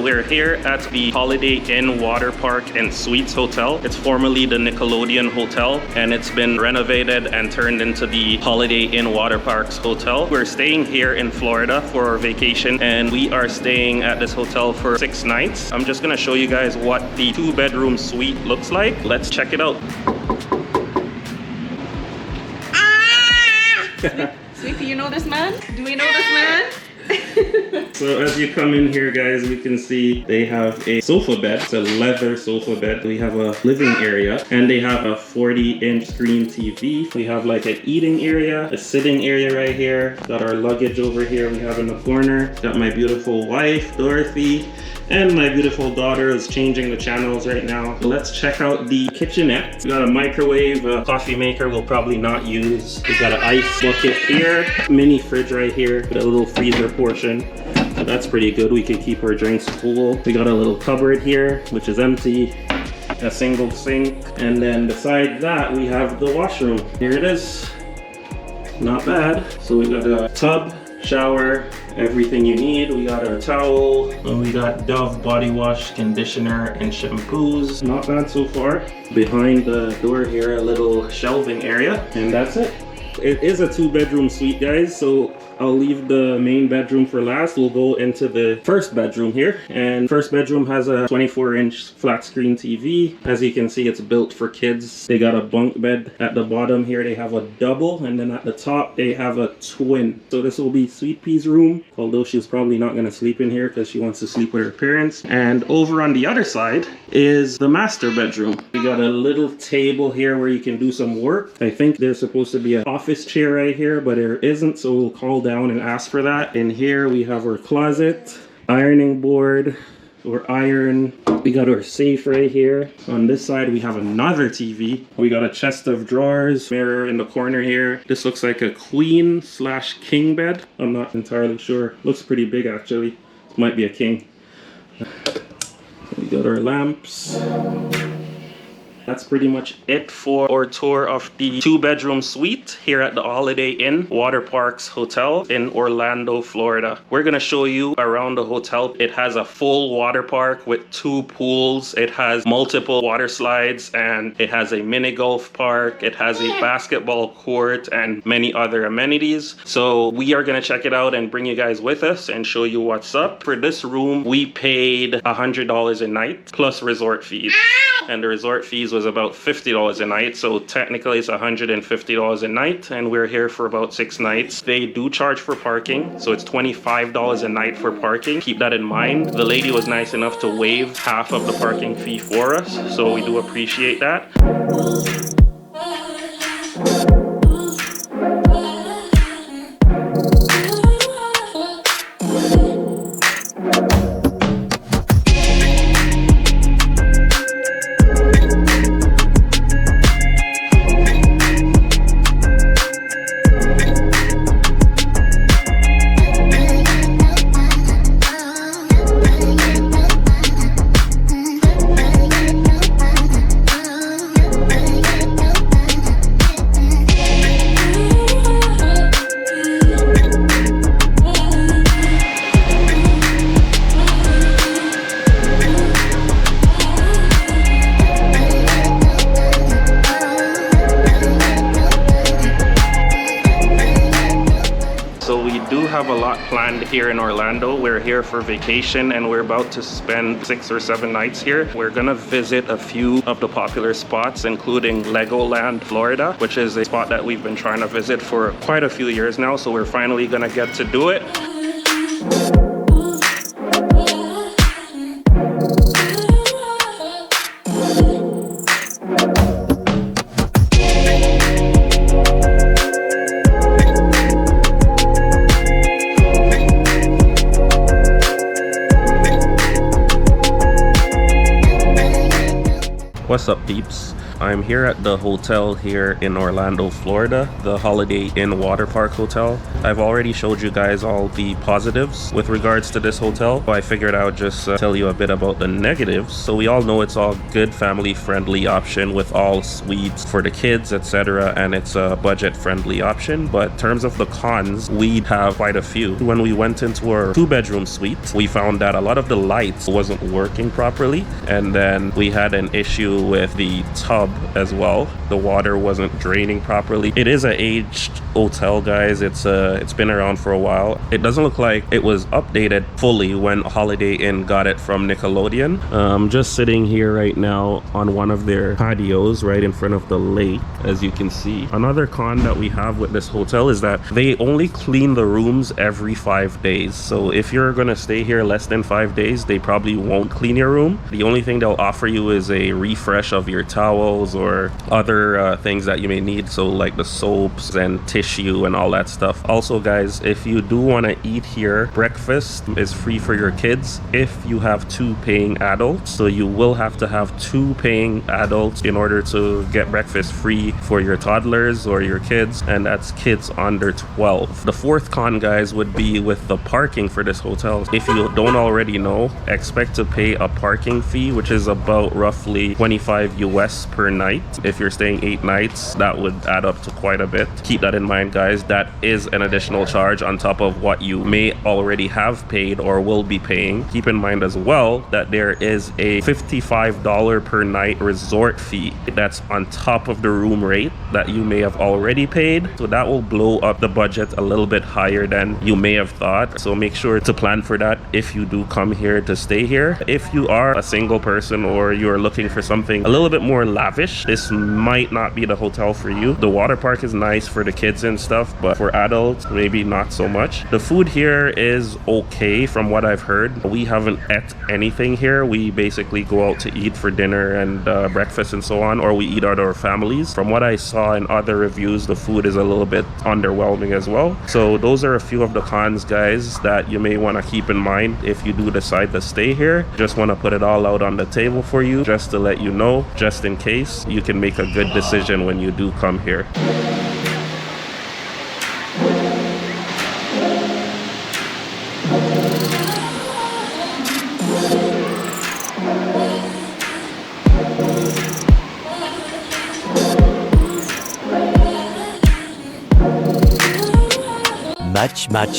we're here at the Holiday Inn Waterpark and Suites Hotel. It's formerly the Nickelodeon Hotel, and it's been renovated and turned into the Holiday Inn Waterparks Hotel. We're staying here in Florida for our vacation, and we are staying at this hotel for 6 nights. I'm just gonna show you guys what the 2-bedroom suite looks like. Let's check it out. Sweetie, you know this man? Do we know this man? So as you come in here, guys, we can see they have a sofa bed. It's a leather sofa bed. We have a living area, and they have a 40-inch screen TV. We have like an eating area, a sitting area right here. Got our luggage over here we have in the corner. Got my beautiful wife, Dorothy, and my beautiful daughter is changing the channels right now. Let's check out the kitchenette. We got a microwave, a coffee maker we'll probably not use. We got an ice bucket here, mini fridge right here with a little freezer portion. So that's pretty good. We can keep our drinks cool. We got a little cupboard here, which is empty. A single sink. And then beside that, we have the washroom. Here it is. Not bad. So we got a tub, shower, everything you need. We got our towel, and we got Dove body wash, conditioner, and shampoos. Not bad so far. Behind the door here, a little shelving area, and that's it. It is a 2-bedroom suite, guys, so I'll leave the main bedroom for last. We'll go into the first bedroom here, and first bedroom has a 24-inch flat screen TV. As you can see, it's built for kids. They got a bunk bed at the bottom here. They have a double, and then at the top they have a twin. So this will be Sweet Pea's room, although she's probably not going to sleep in here because she wants to sleep with her parents. And over on the other side is the master bedroom. We got a little table here where you can do some work. I think there's supposed to be an office chair right here, but there isn't, so we'll call down and ask for that. In here we have our closet, ironing board or iron. We got our safe right here. On this side we have another TV. We got a chest of drawers, mirror in the corner here. This looks like a queen/king bed. I'm not entirely sure. Looks pretty big actually. Might be a king. We got our lamps. That's pretty much it for our tour of the 2-bedroom suite here at the Holiday Inn Waterparks Hotel in Orlando, Florida. We're gonna show you around the hotel. It has a full water park with 2 pools. It has multiple water slides, and it has a mini golf park. It has a basketball court and many other amenities. So we are gonna check it out and bring you guys with us and show you what's up. For this room, we paid $100 a night plus resort fees. And the resort fees was about $50 a night, so technically it's $150 a night, and we're here for about 6 nights. They do charge for parking, so it's $25 a night for parking. Keep that in mind. The lady was nice enough to waive half of the parking fee for us, so we do appreciate that. Have a lot planned here in Orlando. We're here for vacation, and we're about to spend 6 or 7 nights here. We're gonna visit a few of the popular spots, including Legoland, Florida, which is a spot that we've been trying to visit for quite a few years now, so we're finally gonna get to do it. What's up, peeps? I'm here at the hotel here in Orlando, Florida, the Holiday Inn Waterpark Hotel. I've already showed you guys all the positives with regards to this hotel. I figured I would just tell you a bit about the negatives. So we all know it's all good family-friendly option with all suites for the kids, etc. And it's a budget-friendly option. But in terms of the cons, we have quite a few. When we went into our 2-bedroom suite, we found that a lot of the lights wasn't working properly. And then we had an issue with the tub as well. The water wasn't draining properly. It is an aged hotel, guys. It's been around for a while. It doesn't look like it was updated fully when Holiday Inn got it from Nickelodeon. I'm just sitting here right now on one of their patios right in front of the lake, as you can see. Another con that we have with this hotel is that they only clean the rooms every 5 days. So if you're gonna stay here less than 5 days, they probably won't clean your room. The only thing they'll offer you is a refresh of your towels or other things that you may need, so like the soaps and tissue and all that stuff. Also, guys, if you do want to eat here, breakfast is free for your kids if you have 2 paying adults. So you will have to have 2 paying adults in order to get breakfast free for your toddlers or your kids, and that's kids under 12. The fourth con, guys, would be with the parking for this hotel. If you don't already know, expect to pay a parking fee, which is about roughly 25 US per night. If you're staying 8 nights, that would add up to quite a bit. Keep that in mind, guys. That is an additional charge on top of what you may already have paid or will be paying. Keep in mind as well that there is a $55 per night resort fee that's on top of the room rate that you may have already paid. So that will blow up the budget a little bit higher than you may have thought. So make sure to plan for that if you do come here to stay here. If you are a single person or you're looking for something a little bit more lavish, this might not be the hotel for you. The water park is nice for the kids and stuff, but for adults, maybe not so much. The food here is okay from what I've heard. We haven't ate anything here. We basically go out to eat for dinner and breakfast and so on, or we eat at our families. From what I saw in other reviews, the food is a little bit underwhelming as well. So those are a few of the cons, guys, that you may want to keep in mind if you do decide to stay here. Just want to put it all out on the table for you, just to let you know, just in case you can make a good decision when you do come here.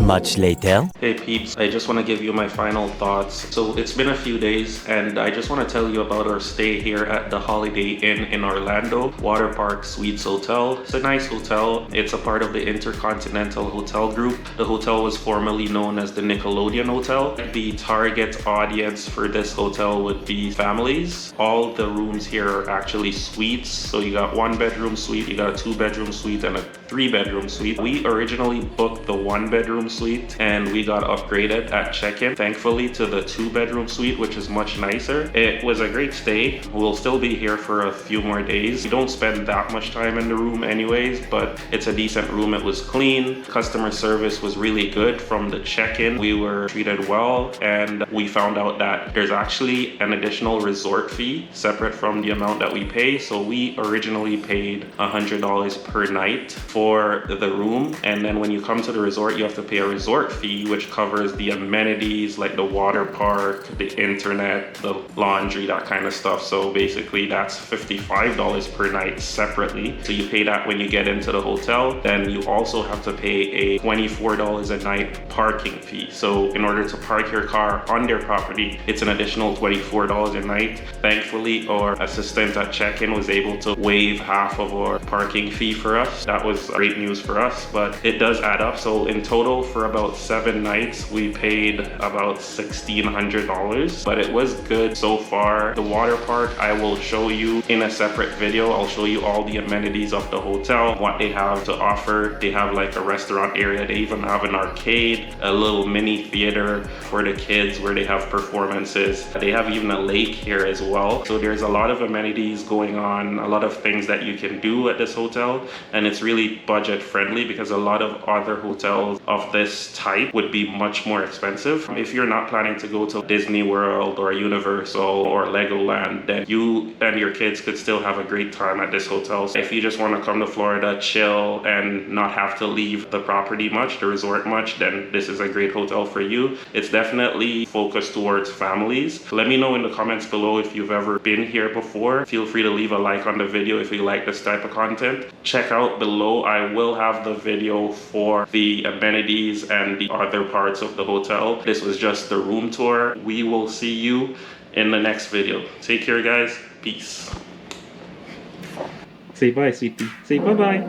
Much later. Hey peeps, I just want to give you my final thoughts. So it's been a few days and I just want to tell you about our stay here at the Holiday Inn in Orlando, Waterpark Suites Hotel. It's a nice hotel. It's a part of the Intercontinental Hotel Group. The hotel was formerly known as the Nickelodeon Hotel. The target audience for this hotel would be families. All the rooms here are actually suites. So you got 1-bedroom suite, you got a 2-bedroom suite, and a 3-bedroom suite. We originally booked the 1-bedroom suite and we got upgraded at check-in, thankfully, to the 2-bedroom suite, which is much nicer. It was a great stay. We'll still be here for a few more days. We don't spend that much time in the room anyways, but it's a decent room. It was clean. Customer service was really good from the check-in. We were treated well, and we found out that there's actually an additional resort fee separate from the amount that we pay. So we originally paid $100 per night for the room, and then when you come to the resort, you have to pay a resort fee, which covers the amenities like the water park, the internet, the laundry, that kind of stuff. So basically that's $55 per night separately. So you pay that when you get into the hotel. Then you also have to pay a $24 a night parking fee. So in order to park your car on their property, it's an additional $24 a night. Thankfully, our assistant at check-in was able to waive half of our parking fee for us. That was great news for us, but it does add up. So in total, for about 7 nights, we paid about $1,600, but it was good so far. The water park, I will show you in a separate video. I'll show you all the amenities of the hotel, what they have to offer. They have like a restaurant area. They even have an arcade, a little mini theater for the kids where they have performances. They have even a lake here as well. So there's a lot of amenities going on, a lot of things that you can do at this hotel, and it's really budget friendly because a lot of other hotels hotels of this type would be much more expensive. If you're not planning to go to Disney World or Universal or Legoland, then you and your kids could still have a great time at this hotel. So if you just want to come to Florida, chill, and not have to leave the property much, the resort much, then this is a great hotel for you. It's definitely focused towards families. Let me know in the comments below if you've ever been here before. Feel free to leave a like on the video if you like this type of content. Check out below, I will have the video for the amenities and the other parts of the hotel. This was just the room tour. We will see you in the next video. Take care, guys. Peace. Say bye, sweetie. Say bye-bye.